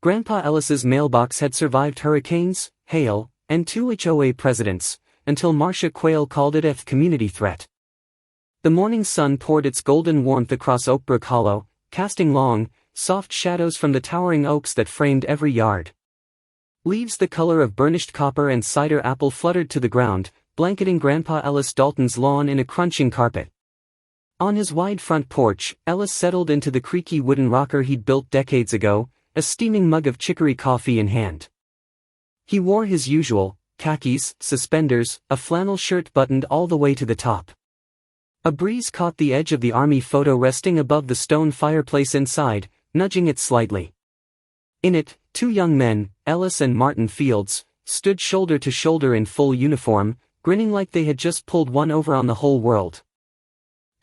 Grandpa Ellis's mailbox had survived hurricanes, hail, and 2 HOA presidents, until Marcia Quayle called it a community threat. The morning sun poured its golden warmth across Oakbrook Hollow, casting long, soft shadows from the towering oaks that framed every yard. Leaves the color of burnished copper and cider apple fluttered to the ground, blanketing Grandpa Ellis Dalton's lawn in a crunching carpet. On his wide front porch, Ellis settled into the creaky wooden rocker he'd built decades ago, a steaming mug of chicory coffee in hand. He wore his usual, khakis, suspenders, a flannel shirt buttoned all the way to the top. A breeze caught the edge of the army photo resting above the stone fireplace inside, nudging it slightly. In it, 2 young men, Ellis and Martin Fields, stood shoulder to shoulder in full uniform, grinning like they had just pulled one over on the whole world.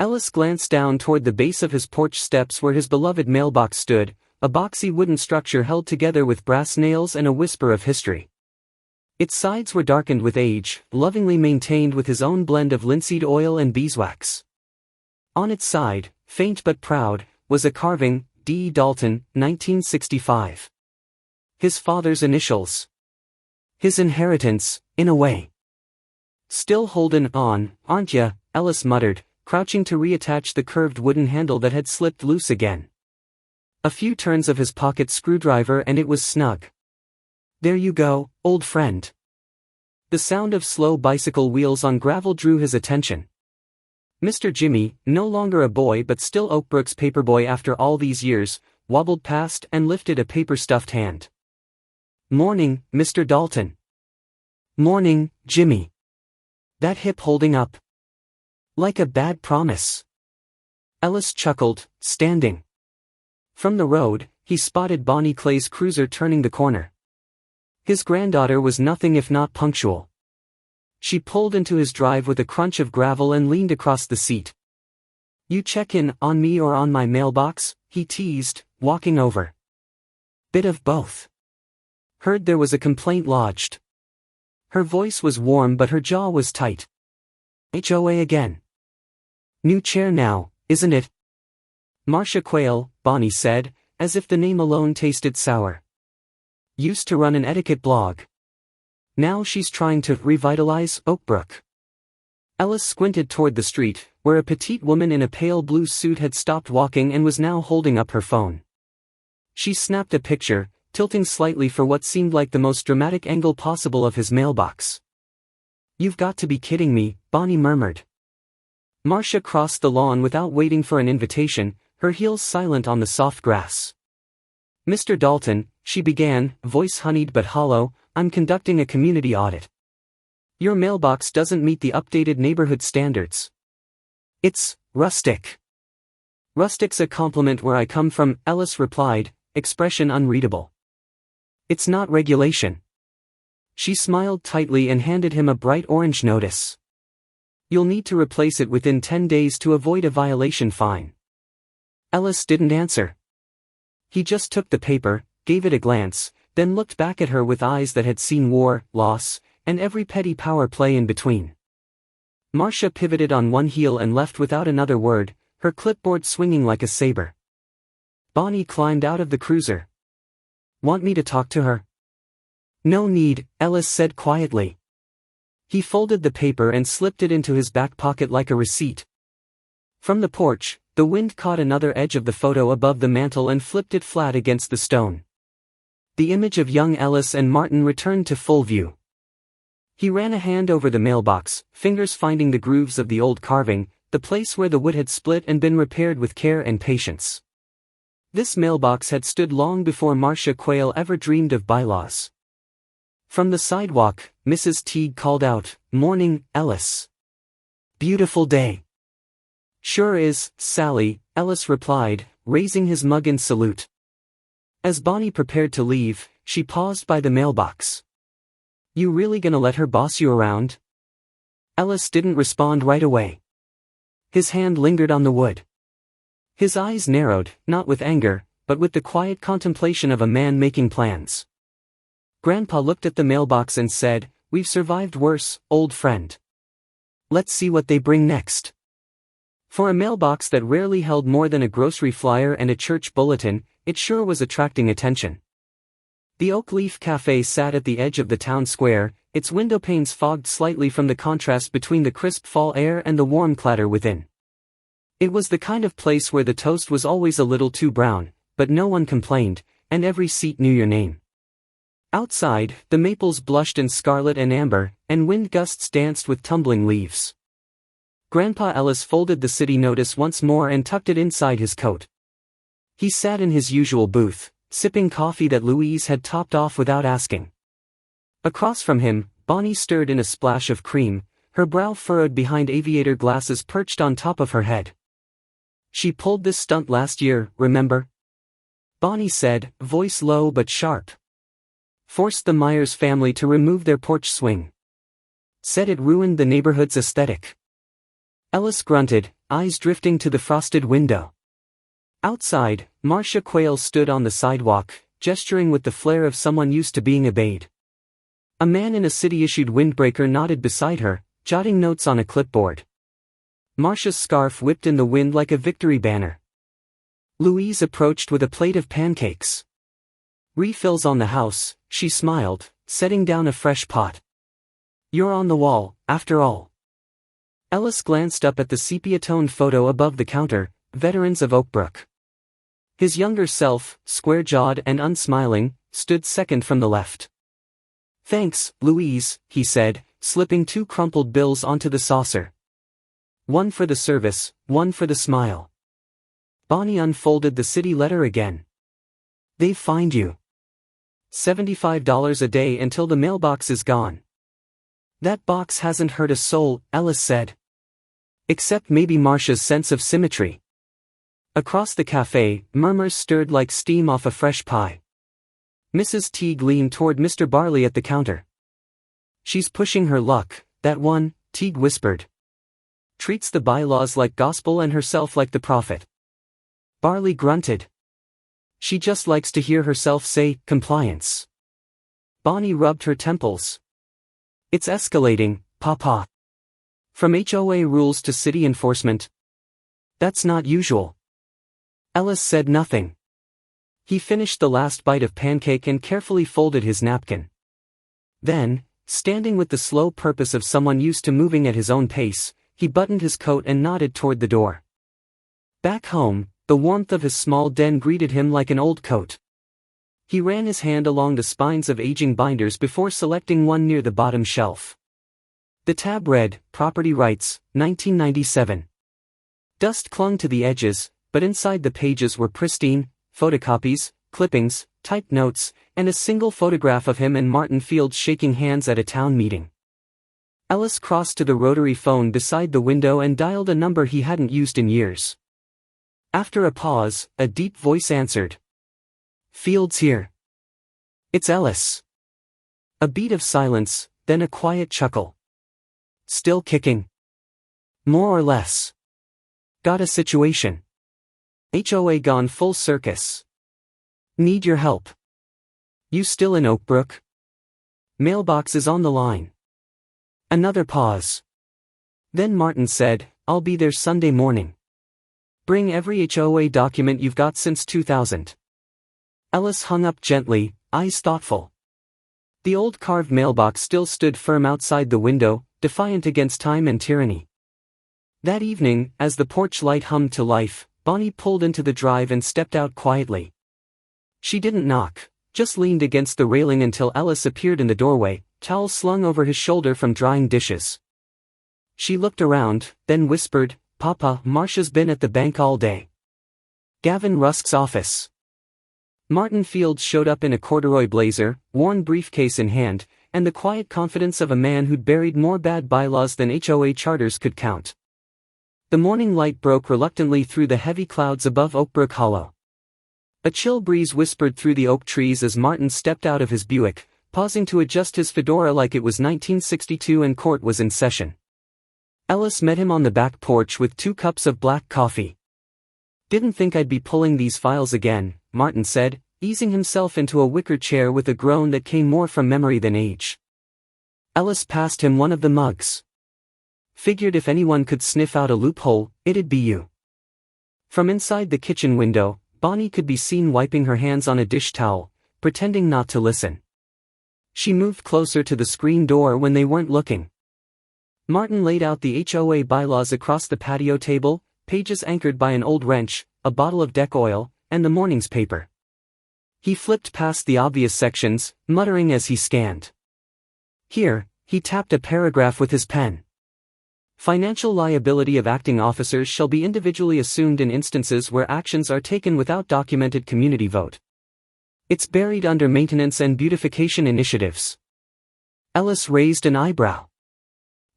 Ellis glanced down toward the base of his porch steps where his beloved mailbox stood, a boxy wooden structure held together with brass nails and a whisper of history. Its sides were darkened with age, lovingly maintained with his own blend of linseed oil and beeswax. On its side, faint but proud, was a carving, D. Dalton, 1965. His father's initials. His inheritance, in a way. "Still holdin' on, aren't ya?" Ellis muttered, crouching to reattach the curved wooden handle that had slipped loose again. A few turns of his pocket screwdriver and it was snug. "There you go, old friend." The sound of slow bicycle wheels on gravel drew his attention. Mr. Jimmy, no longer a boy but still Oakbrook's paperboy after all these years, wobbled past and lifted a paper-stuffed hand. "Morning, Mr. Dalton." "Morning, Jimmy." "That hip holding up?" "Like a bad promise." Ellis chuckled, standing. From the road, he spotted Bonnie Clay's cruiser turning the corner. His granddaughter was nothing if not punctual. She pulled into his drive with a crunch of gravel and leaned across the seat. "You check in on me or on my mailbox?" he teased, walking over. "Bit of both." "Heard there was a complaint lodged." Her voice was warm but her jaw was tight. "HOA again." "New chair now, isn't it?" "Marcia Quayle," Bonnie said, as if the name alone tasted sour. "Used to run an etiquette blog. Now she's trying to revitalize Oakbrook." Ellis squinted toward the street, where a petite woman in a pale blue suit had stopped walking and was now holding up her phone. She snapped a picture, tilting slightly for what seemed like the most dramatic angle possible of his mailbox. "You've got to be kidding me," Bonnie murmured. Marcia crossed the lawn without waiting for an invitation, her heels silent on the soft grass. "Mr. Dalton," she began, voice honeyed but hollow, "I'm conducting a community audit. Your mailbox doesn't meet the updated neighborhood standards. It's rustic." "Rustic's a compliment where I come from," Ellis replied, expression unreadable. "It's not regulation." She smiled tightly and handed him a bright orange notice. "You'll need to replace it within 10 days to avoid a violation fine." Ellis didn't answer. He just took the paper, gave it a glance, then looked back at her with eyes that had seen war, loss, and every petty power play in between. Marcia pivoted on one heel and left without another word, her clipboard swinging like a saber. Bonnie climbed out of the cruiser. "Want me to talk to her?" "No need," Ellis said quietly. He folded the paper and slipped it into his back pocket like a receipt. From the porch, the wind caught another edge of the photo above the mantel and flipped it flat against the stone. The image of young Ellis and Martin returned to full view. He ran a hand over the mailbox, fingers finding the grooves of the old carving, the place where the wood had split and been repaired with care and patience. This mailbox had stood long before Marcia Quayle ever dreamed of bylaws. From the sidewalk, Mrs. Teague called out, "Morning, Ellis. Beautiful day." "Sure is, Sally," Ellis replied, raising his mug in salute. As Bonnie prepared to leave, she paused by the mailbox. "You really gonna let her boss you around?" Ellis didn't respond right away. His hand lingered on the wood. His eyes narrowed, not with anger, but with the quiet contemplation of a man making plans. Grandpa looked at the mailbox and said, "We've survived worse, old friend. Let's see what they bring next." For a mailbox that rarely held more than a grocery flyer and a church bulletin, it sure was attracting attention. The Oak Leaf Cafe sat at the edge of the town square, its window panes fogged slightly from the contrast between the crisp fall air and the warm clatter within. It was the kind of place where the toast was always a little too brown, but no one complained, and every seat knew your name. Outside, the maples blushed in scarlet and amber, and wind gusts danced with tumbling leaves. Grandpa Ellis folded the city notice once more and tucked it inside his coat. He sat in his usual booth, sipping coffee that Louise had topped off without asking. Across from him, Bonnie stirred in a splash of cream, her brow furrowed behind aviator glasses perched on top of her head. "She pulled this stunt last year, remember?" Bonnie said, voice low but sharp. "Forced the Myers family to remove their porch swing. Said it ruined the neighborhood's aesthetic." Ellis grunted, eyes drifting to the frosted window. Outside, Marcia Quayle stood on the sidewalk, gesturing with the flair of someone used to being obeyed. A man in a city-issued windbreaker nodded beside her, jotting notes on a clipboard. Marcia's scarf whipped in the wind like a victory banner. Louise approached with a plate of pancakes. "Refills on the house," she smiled, setting down a fresh pot. "You're on the wall, after all." Ellis glanced up at the sepia-toned photo above the counter, Veterans of Oakbrook. His younger self, square-jawed and unsmiling, stood second from the left. "Thanks, Louise," he said, slipping 2 crumpled bills onto the saucer. "One for the service, one for the smile." Bonnie unfolded the city letter again. "They've fined you. $75 a day until the mailbox is gone." "That box hasn't hurt a soul," Ellis said. "Except maybe Marcia's sense of symmetry." Across the cafe, murmurs stirred like steam off a fresh pie. Mrs. Teague leaned toward Mr. Barley at the counter. "She's pushing her luck, that one," Teague whispered. "Treats the bylaws like gospel and herself like the prophet." Barley grunted. "She just likes to hear herself say, compliance." Bonnie rubbed her temples. "It's escalating, Papa. From HOA rules to city enforcement. That's not usual." Ellis said nothing. He finished the last bite of pancake and carefully folded his napkin. Then, standing with the slow purpose of someone used to moving at his own pace, he buttoned his coat and nodded toward the door. Back home, the warmth of his small den greeted him like an old coat. He ran his hand along the spines of aging binders before selecting one near the bottom shelf. The tab read, Property Rights, 1997. Dust clung to the edges, but inside the pages were pristine, photocopies, clippings, typed notes, and a single photograph of him and Martin Fields shaking hands at a town meeting. Ellis crossed to the rotary phone beside the window and dialed a number he hadn't used in years. After a pause, a deep voice answered. "Fields here." "It's Ellis." A beat of silence, then a quiet chuckle. "Still kicking?" "More or less. Got a situation. HOA gone full circus. Need your help." "You still in Oakbrook?" "Mailbox is on the line." Another pause. Then Martin said, "I'll be there Sunday morning. Bring every HOA document you've got since 2000. Ellis hung up gently, eyes thoughtful. The old carved mailbox still stood firm outside the window, defiant against time and tyranny. That evening, as the porch light hummed to life, Bonnie pulled into the drive and stepped out quietly. She didn't knock, just leaned against the railing until Ellis appeared in the doorway, towel slung over his shoulder from drying dishes. She looked around, then whispered, "Papa, Marcia's been at the bank all day. Gavin Rusk's office." Martin Fields showed up in a corduroy blazer, worn briefcase in hand, and the quiet confidence of a man who'd buried more bad bylaws than HOA charters could count. The morning light broke reluctantly through the heavy clouds above Oakbrook Hollow. A chill breeze whispered through the oak trees as Martin stepped out of his Buick, pausing to adjust his fedora like it was 1962 and court was in session. Ellis met him on the back porch with 2 cups of black coffee. "Didn't think I'd be pulling these files again," Martin said, easing himself into a wicker chair with a groan that came more from memory than age. Ellis passed him one of the mugs. "Figured if anyone could sniff out a loophole, it'd be you." From inside the kitchen window, Bonnie could be seen wiping her hands on a dish towel, pretending not to listen. She moved closer to the screen door when they weren't looking. Martin laid out the HOA bylaws across the patio table, pages anchored by an old wrench, a bottle of deck oil, and the morning's paper. He flipped past the obvious sections, muttering as he scanned. Here, he tapped a paragraph with his pen. Financial liability of acting officers shall be individually assumed in instances where actions are taken without documented community vote. It's buried under maintenance and beautification initiatives. Ellis raised an eyebrow.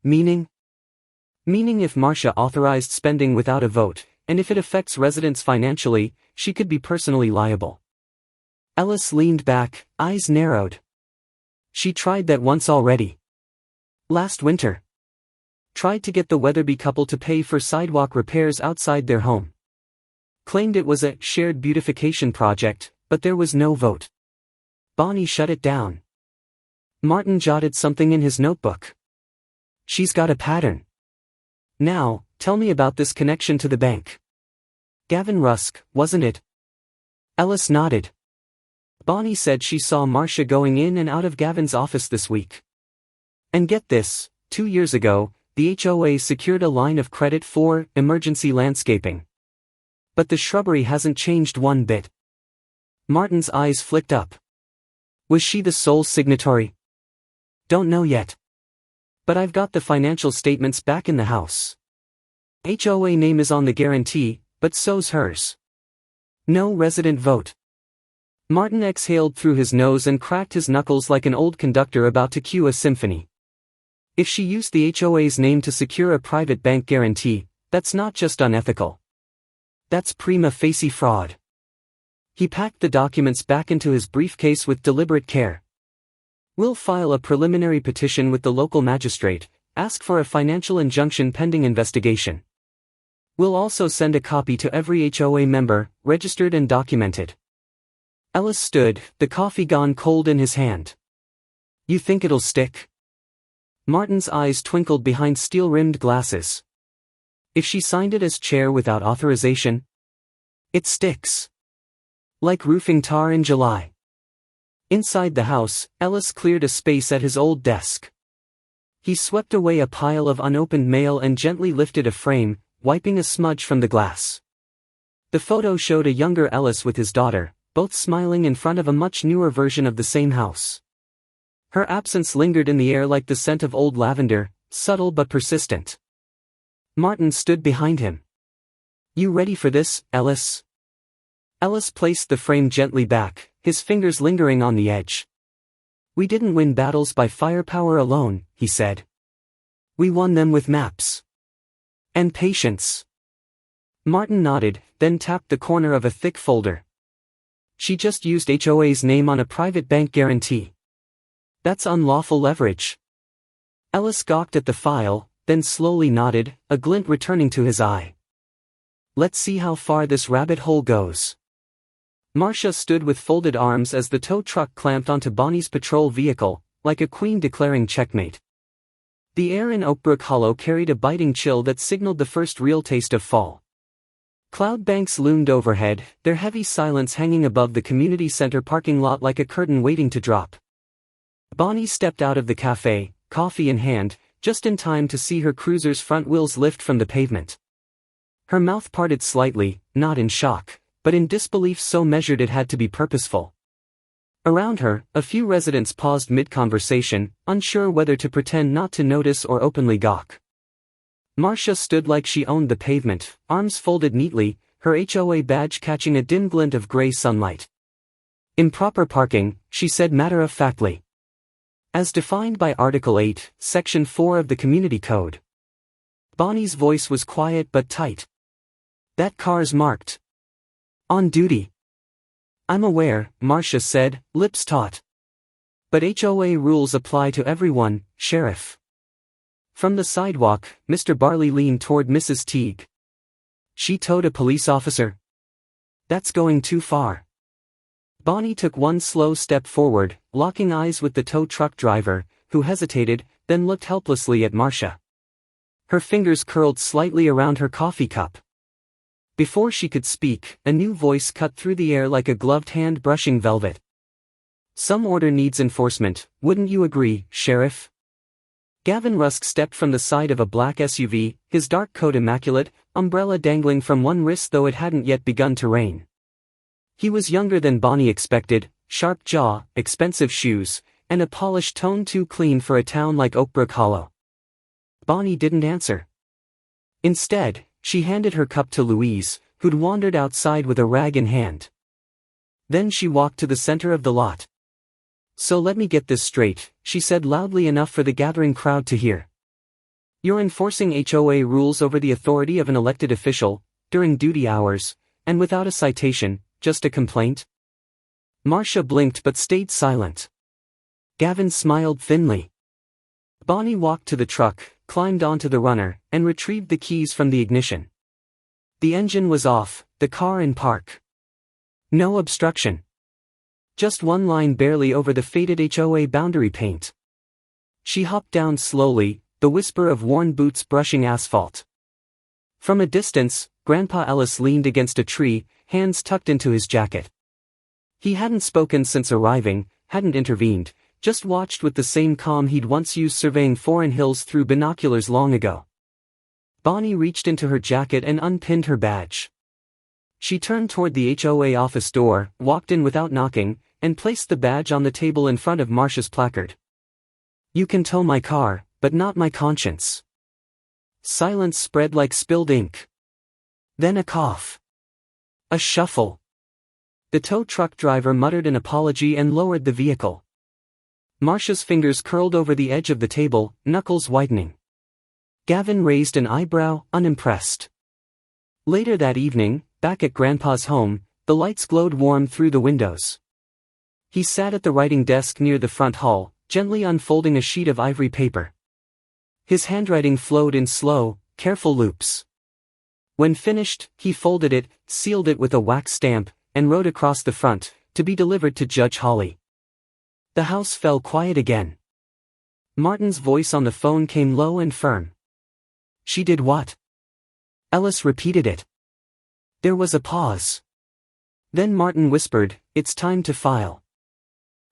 Meaning? Meaning if Marcia authorized spending without a vote, and if it affects residents financially, she could be personally liable. Ellis leaned back, eyes narrowed. She tried that once already. Last winter. Tried to get the Weatherby couple to pay for sidewalk repairs outside their home. Claimed it was a shared beautification project, but there was no vote. Bonnie shut it down. Martin jotted something in his notebook. She's got a pattern. Now, tell me about this connection to the bank. Gavin Rusk, wasn't it? Ellis nodded. Bonnie said she saw Marcia going in and out of Gavin's office this week. And get this, 2 years ago, the HOA secured a line of credit for emergency landscaping. But the shrubbery hasn't changed one bit. Martin's eyes flicked up. Was she the sole signatory? Don't know yet. But I've got the financial statements back in the house. HOA name is on the guarantee, but so's hers. No resident vote. Martin exhaled through his nose and cracked his knuckles like an old conductor about to cue a symphony. If she used the HOA's name to secure a private bank guarantee, that's not just unethical. That's prima facie fraud. He packed the documents back into his briefcase with deliberate care. We'll file a preliminary petition with the local magistrate, ask for a financial injunction pending investigation. We'll also send a copy to every HOA member, registered and documented. Ellis stood, the coffee gone cold in his hand. You think it'll stick? Martin's eyes twinkled behind steel-rimmed glasses. If she signed it as chair without authorization? It sticks. Like roofing tar in July. Inside the house, Ellis cleared a space at his old desk. He swept away a pile of unopened mail and gently lifted a frame, wiping a smudge from the glass. The photo showed a younger Ellis with his daughter, both smiling in front of a much newer version of the same house. Her absence lingered in the air like the scent of old lavender, subtle but persistent. Martin stood behind him. You ready for this, Ellis? Ellis placed the frame gently back, his fingers lingering on the edge. We didn't win battles by firepower alone, he said. We won them with maps. And patience. Martin nodded, then tapped the corner of a thick folder. She just used HOA's name on a private bank guarantee. That's unlawful leverage. Ellis gawked at the file, then slowly nodded, a glint returning to his eye. Let's see how far this rabbit hole goes. Marcia stood with folded arms as the tow truck clamped onto Bonnie's patrol vehicle, like a queen declaring checkmate. The air in Oakbrook Hollow carried a biting chill that signaled the first real taste of fall. Cloud banks loomed overhead, their heavy silence hanging above the community center parking lot like a curtain waiting to drop. Bonnie stepped out of the cafe, coffee in hand, just in time to see her cruiser's front wheels lift from the pavement. Her mouth parted slightly, not in shock, but in disbelief so measured it had to be purposeful. Around her, a few residents paused mid-conversation, unsure whether to pretend not to notice or openly gawk. Marcia stood like she owned the pavement, arms folded neatly, her HOA badge catching a dim glint of gray sunlight. Improper parking, she said matter-of-factly. As defined by Article 8, Section 4 of the Community Code. Bonnie's voice was quiet but tight. That car's marked. On duty. I'm aware, Marcia said, lips taut. But HOA rules apply to everyone, Sheriff. From the sidewalk, Mr. Barley leaned toward Mrs. Teague. She towed a police officer? That's going too far. Bonnie took one slow step forward, locking eyes with the tow truck driver, who hesitated, then looked helplessly at Marcia. Her fingers curled slightly around her coffee cup. Before she could speak, a new voice cut through the air like a gloved hand brushing velvet. Some order needs enforcement, wouldn't you agree, Sheriff? Gavin Rusk stepped from the side of a black SUV, his dark coat immaculate, umbrella dangling from one wrist though it hadn't yet begun to rain. He was younger than Bonnie expected, sharp jaw, expensive shoes, and a polished tone too clean for a town like Oakbrook Hollow. Bonnie didn't answer. Instead, she handed her cup to Louise, who'd wandered outside with a rag in hand. Then she walked to the center of the lot. "So let me get this straight," she said loudly enough for the gathering crowd to hear. "You're enforcing HOA rules over the authority of an elected official, during duty hours, and without a citation, just a complaint?" Marcia blinked but stayed silent. Gavin smiled thinly. Bonnie walked to the truck, climbed onto the runner, and retrieved the keys from the ignition. The engine was off, the car in park. No obstruction. Just one line barely over the faded HOA boundary paint. She hopped down slowly, the whisper of worn boots brushing asphalt. From a distance, Grandpa Ellis leaned against a tree, hands tucked into his jacket. He hadn't spoken since arriving, hadn't intervened, just watched with the same calm he'd once used surveying foreign hills through binoculars long ago. Bonnie reached into her jacket and unpinned her badge. She turned toward the HOA office door, walked in without knocking, and placed the badge on the table in front of Marcia's placard. "You can tow my car, but not my conscience." Silence spread like spilled ink. Then a cough. A shuffle. The tow truck driver muttered an apology and lowered the vehicle. Marcia's fingers curled over the edge of the table, knuckles whitening. Gavin raised an eyebrow, unimpressed. Later that evening, back at Grandpa's home, the lights glowed warm through the windows. He sat at the writing desk near the front hall, gently unfolding a sheet of ivory paper. His handwriting flowed in slow, careful loops. When finished, he folded it, sealed it with a wax stamp, and wrote across the front, "To be delivered to Judge Hawley." The house fell quiet again. Martin's voice on the phone came low and firm. "She did what?" Ellis repeated it. There was a pause. Then Martin whispered, "It's time to file."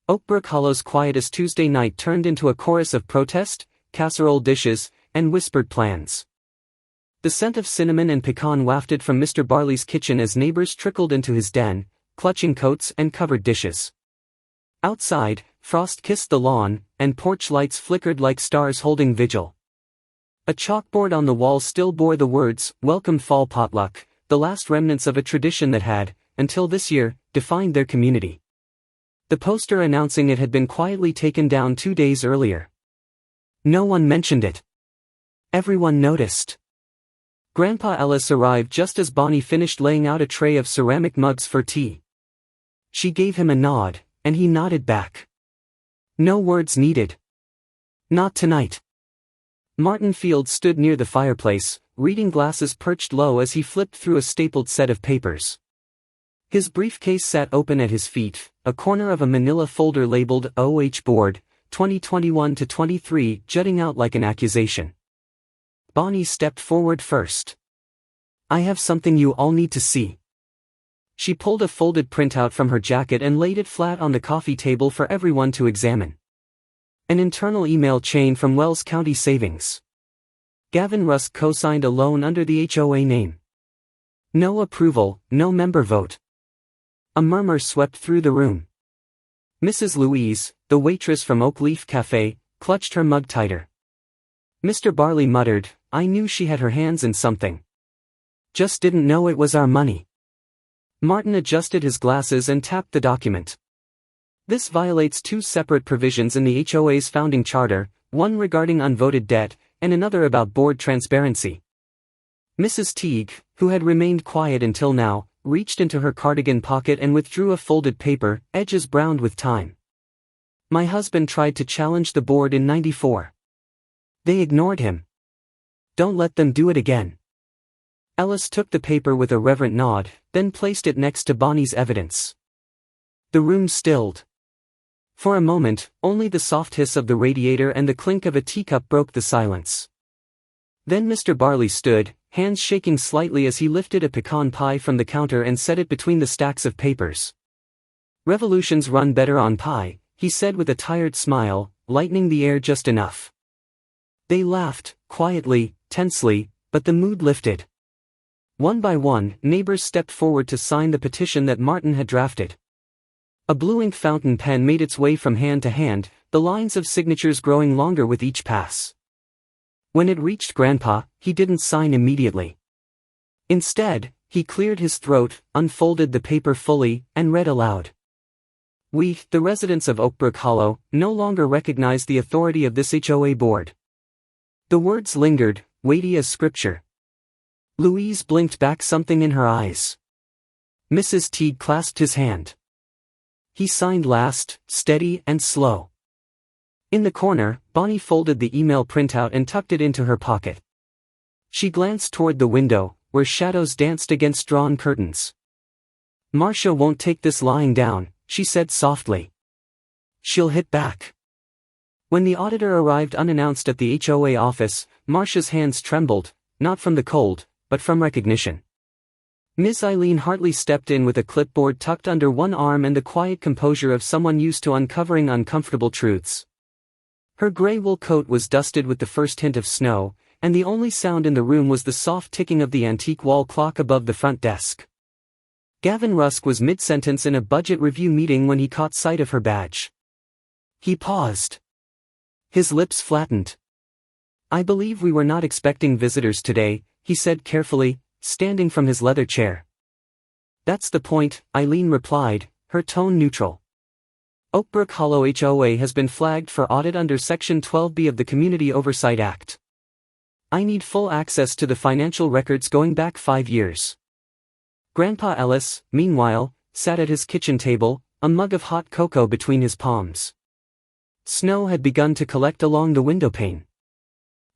Oakbrook Hollow's quietest Tuesday night turned into a chorus of protest, casserole dishes, and whispered plans. The scent of cinnamon and pecan wafted from Mr. Barley's kitchen as neighbors trickled into his den, clutching coats and covered dishes. Outside, frost kissed the lawn, and porch lights flickered like stars holding vigil. A chalkboard on the wall still bore the words, "Welcome Fall Potluck," the last remnants of a tradition that had, until this year, defined their community. The poster announcing it had been quietly taken down 2 days earlier. No one mentioned it. Everyone noticed. Grandpa Ellis arrived just as Bonnie finished laying out a tray of ceramic mugs for tea. She gave him a nod, and he nodded back. No words needed. Not tonight. Martin Field stood near the fireplace, reading glasses perched low as he flipped through a stapled set of papers. His briefcase sat open at his feet, a corner of a manila folder labeled OH Board, 2021-23 jutting out like an accusation. Bonnie stepped forward first. "I have something you all need to see." She pulled a folded printout from her jacket and laid it flat on the coffee table for everyone to examine. An internal email chain from Wells County Savings. Gavin Rusk co-signed a loan under the HOA name. No approval, no member vote. A murmur swept through the room. Mrs. Louise, the waitress from Oak Leaf Cafe, clutched her mug tighter. Mr. Barley muttered, "I knew she had her hands in something. Just didn't know it was our money." Martin adjusted his glasses and tapped the document. "This violates 2 separate provisions in the HOA's founding charter, one regarding unvoted debt, and another about board transparency." Mrs. Teague, who had remained quiet until now, reached into her cardigan pocket and withdrew a folded paper, edges browned with time. "My husband tried to challenge the board in '94. They ignored him. Don't let them do it again." Ellis took the paper with a reverent nod, then placed it next to Bonnie's evidence. The room stilled. For a moment, only the soft hiss of the radiator and the clink of a teacup broke the silence. Then Mr. Barley stood, hands shaking slightly as he lifted a pecan pie from the counter and set it between the stacks of papers. Revolutions run better on pie, he said with a tired smile, lightening the air just enough. They laughed, quietly, tensely, but the mood lifted. One by one, neighbors stepped forward to sign the petition that Martin had drafted. A blue ink fountain pen made its way from hand to hand, the lines of signatures growing longer with each pass. When it reached Grandpa, he didn't sign immediately. Instead, he cleared his throat, unfolded the paper fully, and read aloud. We, the residents of Oakbrook Hollow, no longer recognize the authority of this HOA board. The words lingered, weighty as scripture. Louise blinked back something in her eyes. Mrs. Teague clasped his hand. He signed last, steady and slow. In the corner, Bonnie folded the email printout and tucked it into her pocket. She glanced toward the window, where shadows danced against drawn curtains. Marcia won't take this lying down, she said softly. She'll hit back. When the auditor arrived unannounced at the HOA office, Marcia's hands trembled, not from the cold, but from recognition. Miss Eileen Hartley stepped in with a clipboard tucked under one arm and the quiet composure of someone used to uncovering uncomfortable truths. Her gray wool coat was dusted with the first hint of snow, and the only sound in the room was the soft ticking of the antique wall clock above the front desk. Gavin Rusk was mid-sentence in a budget review meeting when he caught sight of her badge. He paused. His lips flattened. I believe we were not expecting visitors today, he said carefully, standing from his leather chair. That's the point, Eileen replied, her tone neutral. Oakbrook Hollow HOA has been flagged for audit under Section 12B of the Community Oversight Act. I need full access to the financial records going back 5 years. Grandpa Ellis, meanwhile, sat at his kitchen table, a mug of hot cocoa between his palms. Snow had begun to collect along the windowpane.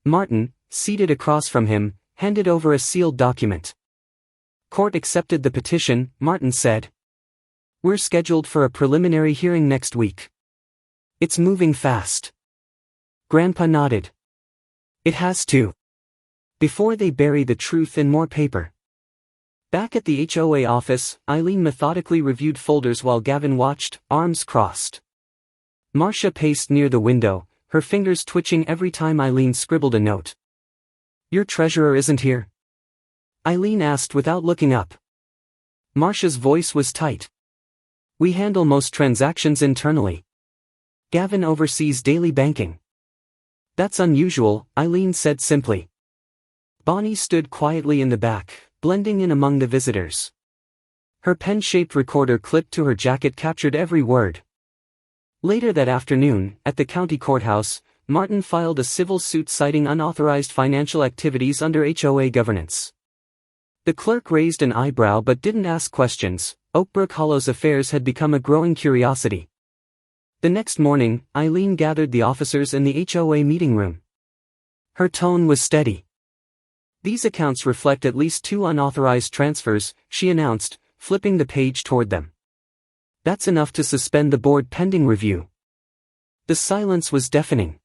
Martin, seated across from him, handed over a sealed document. Court accepted the petition, Martin said. We're scheduled for a preliminary hearing next week. It's moving fast. Grandpa nodded. It has to. Before they bury the truth in more paper. Back at the HOA office, Eileen methodically reviewed folders while Gavin watched, arms crossed. Marcia paced near the window, her fingers twitching every time Eileen scribbled a note. Your treasurer isn't here? Eileen asked without looking up. Marcia's voice was tight. We handle most transactions internally. Gavin oversees daily banking. That's unusual, Eileen said simply. Bonnie stood quietly in the back, blending in among the visitors. Her pen-shaped recorder clipped to her jacket captured every word. Later that afternoon, at the county courthouse, Martin filed a civil suit citing unauthorized financial activities under HOA governance. The clerk raised an eyebrow but didn't ask questions. Oakbrook Hollow's affairs had become a growing curiosity. The next morning, Eileen gathered the officers in the HOA meeting room. Her tone was steady. These accounts reflect at least 2 unauthorized transfers, she announced, flipping the page toward them. That's enough to suspend the board pending review. The silence was deafening.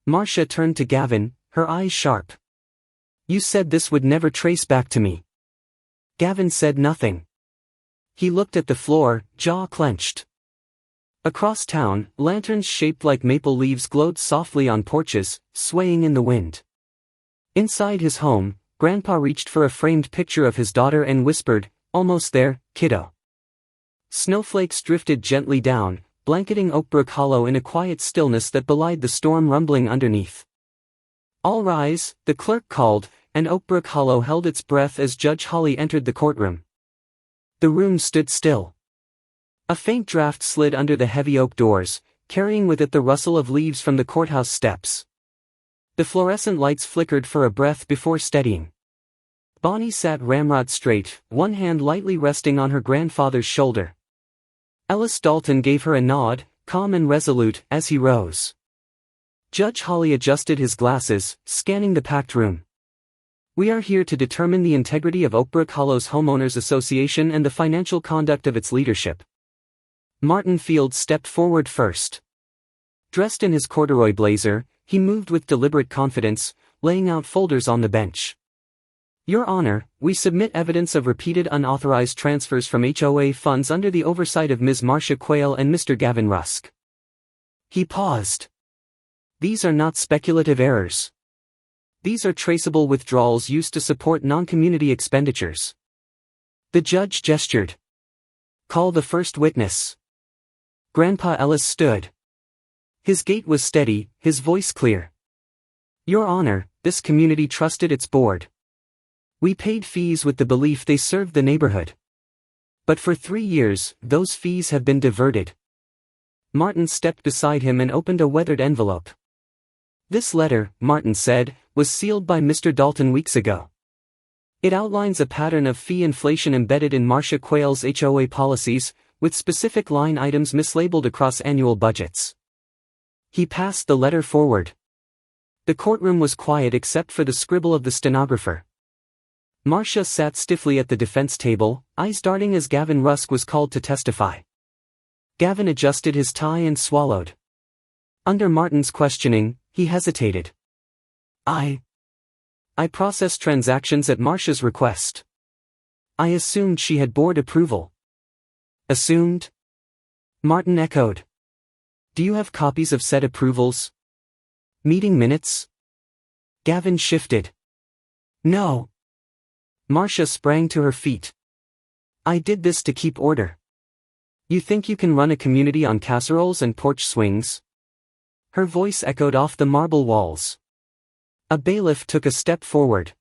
Marcia turned to Gavin, her eyes sharp. You said this would never trace back to me. Gavin said nothing. He looked at the floor, jaw clenched. Across town, lanterns shaped like maple leaves glowed softly on porches, swaying in the wind. Inside his home, Grandpa reached for a framed picture of his daughter and whispered, "Almost there, kiddo." Snowflakes drifted gently down, blanketing Oakbrook Hollow in a quiet stillness that belied the storm rumbling underneath. All rise, the clerk called, and Oakbrook Hollow held its breath as Judge Holly entered the courtroom. The room stood still. A faint draft slid under the heavy oak doors, carrying with it the rustle of leaves from the courthouse steps. The fluorescent lights flickered for a breath before steadying. Bonnie sat ramrod straight, one hand lightly resting on her grandfather's shoulder. Ellis Dalton gave her a nod, calm and resolute, as he rose. Judge Holly adjusted his glasses, scanning the packed room. We are here to determine the integrity of Oakbrook Hollow's Homeowners Association and the financial conduct of its leadership. Martin Field stepped forward first. Dressed in his corduroy blazer, he moved with deliberate confidence, laying out folders on the bench. Your Honor, we submit evidence of repeated unauthorized transfers from HOA funds under the oversight of Ms. Marcia Quayle and Mr. Gavin Rusk. He paused. These are not speculative errors. These are traceable withdrawals used to support non-community expenditures. The judge gestured. Call the first witness. Grandpa Ellis stood. His gait was steady, his voice clear. Your Honor, this community trusted its board. We paid fees with the belief they served the neighborhood. But for 3 years, those fees have been diverted. Martin stepped beside him and opened a weathered envelope. This letter, Martin said, was sealed by Mr. Dalton weeks ago. It outlines a pattern of fee inflation embedded in Marcia Quayle's HOA policies, with specific line items mislabeled across annual budgets. He passed the letter forward. The courtroom was quiet except for the scribble of the stenographer. Marcia sat stiffly at the defense table, eyes darting as Gavin Rusk was called to testify. Gavin adjusted his tie and swallowed. Under Martin's questioning, he hesitated. I processed transactions at Marcia's request. I assumed she had board approval. Assumed? Martin echoed. Do you have copies of said approvals? Meeting minutes? Gavin shifted. No. Marcia sprang to her feet. I did this to keep order. You think you can run a community on casseroles and porch swings? Her voice echoed off the marble walls. A bailiff took a step forward.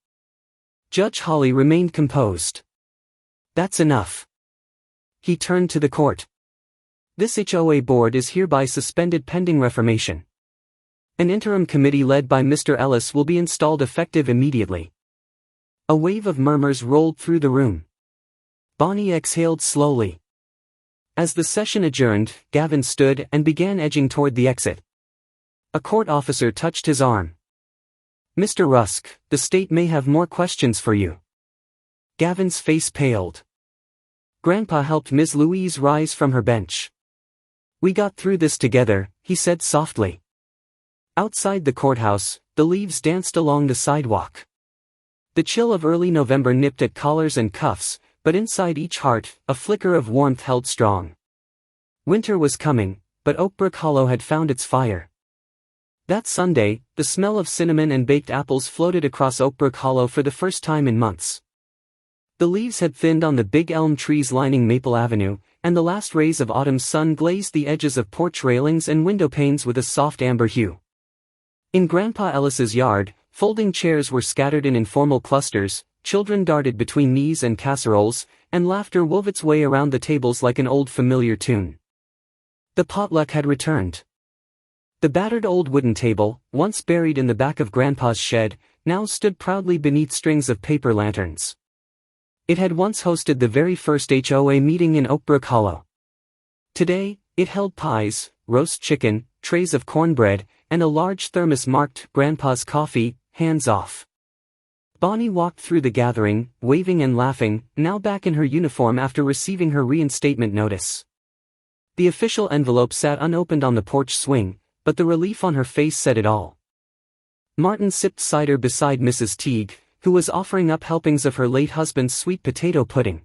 Judge Hawley remained composed. That's enough. He turned to the court. This HOA board is hereby suspended pending reformation. An interim committee led by Mr. Ellis will be installed effective immediately. A wave of murmurs rolled through the room. Bonnie exhaled slowly. As the session adjourned, Gavin stood and began edging toward the exit. A court officer touched his arm. Mr. Rusk, the state may have more questions for you. Gavin's face paled. Grandpa helped Ms. Louise rise from her bench. We got through this together, he said softly. Outside the courthouse, the leaves danced along the sidewalk. The chill of early November nipped at collars and cuffs, but inside each heart, a flicker of warmth held strong. Winter was coming, but Oakbrook Hollow had found its fire. That Sunday, the smell of cinnamon and baked apples floated across Oakbrook Hollow for the first time in months. The leaves had thinned on the big elm trees lining Maple Avenue, and the last rays of autumn's sun glazed the edges of porch railings and window panes with a soft amber hue. In Grandpa Ellis's yard, folding chairs were scattered in informal clusters, children darted between knees and casseroles, and laughter wove its way around the tables like an old familiar tune. The potluck had returned. The battered old wooden table, once buried in the back of Grandpa's shed, now stood proudly beneath strings of paper lanterns. It had once hosted the very first HOA meeting in Oakbrook Hollow. Today, it held pies, roast chicken, trays of cornbread, and a large thermos marked Grandpa's coffee, hands off. Bonnie walked through the gathering, waving and laughing, now back in her uniform after receiving her reinstatement notice. The official envelope sat unopened on the porch swing, but the relief on her face said it all. Martin sipped cider beside Mrs. Teague, who was offering up helpings of her late husband's sweet potato pudding.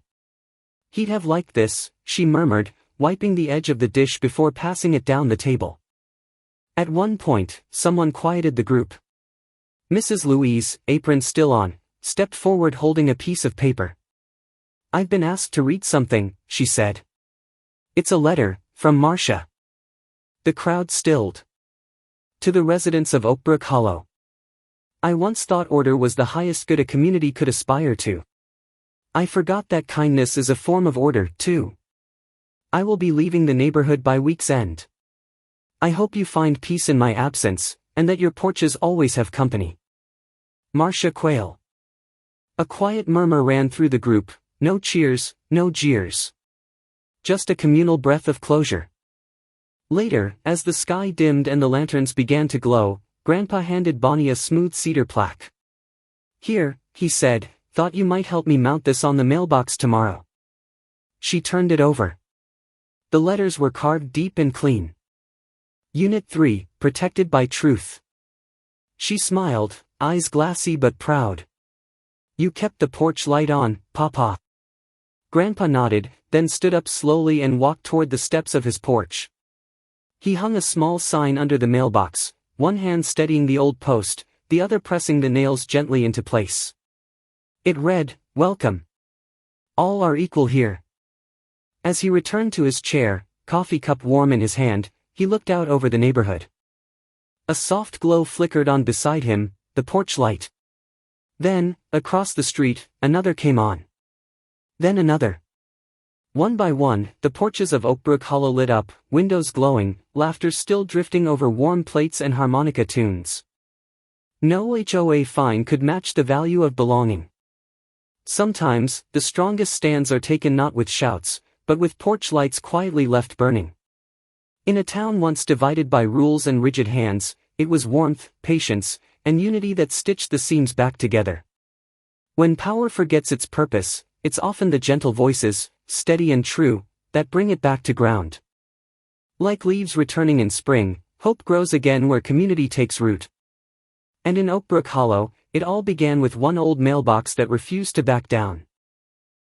He'd have liked this, she murmured, wiping the edge of the dish before passing it down the table. At one point, someone quieted the group. Mrs. Louise, apron still on, stepped forward holding a piece of paper. I've been asked to read something, she said. It's a letter, from Marcia. The crowd stilled. To the residents of Oakbrook Hollow. I once thought order was the highest good a community could aspire to. I forgot that kindness is a form of order, too. I will be leaving the neighborhood by week's end. I hope you find peace in my absence, and that your porches always have company. Marcia Quayle. A quiet murmur ran through the group, no cheers, no jeers. Just a communal breath of closure. Later, as the sky dimmed and the lanterns began to glow, Grandpa handed Bonnie a smooth cedar plaque. Here, he said, thought you might help me mount this on the mailbox tomorrow. She turned it over. The letters were carved deep and clean. Unit 3, protected by truth. She smiled, eyes glassy but proud. You kept the porch light on, Papa. Grandpa nodded, then stood up slowly and walked toward the steps of his porch. He hung a small sign under the mailbox, one hand steadying the old post, the other pressing the nails gently into place. It read, "Welcome. All are equal here." As he returned to his chair, coffee cup warm in his hand, he looked out over the neighborhood. A soft glow flickered on beside him, the porch light. Then, across the street, another came on. Then another. One by one, the porches of Oakbrook Hollow lit up, windows glowing, laughter still drifting over warm plates and harmonica tunes. No HOA fine could match the value of belonging. Sometimes, the strongest stands are taken not with shouts, but with porch lights quietly left burning. In a town once divided by rules and rigid hands, it was warmth, patience, and unity that stitched the seams back together. When power forgets its purpose, it's often the gentle voices, steady and true, that bring it back to ground. Like leaves returning in spring, hope grows again where community takes root. And in Oakbrook Hollow, it all began with one old mailbox that refused to back down.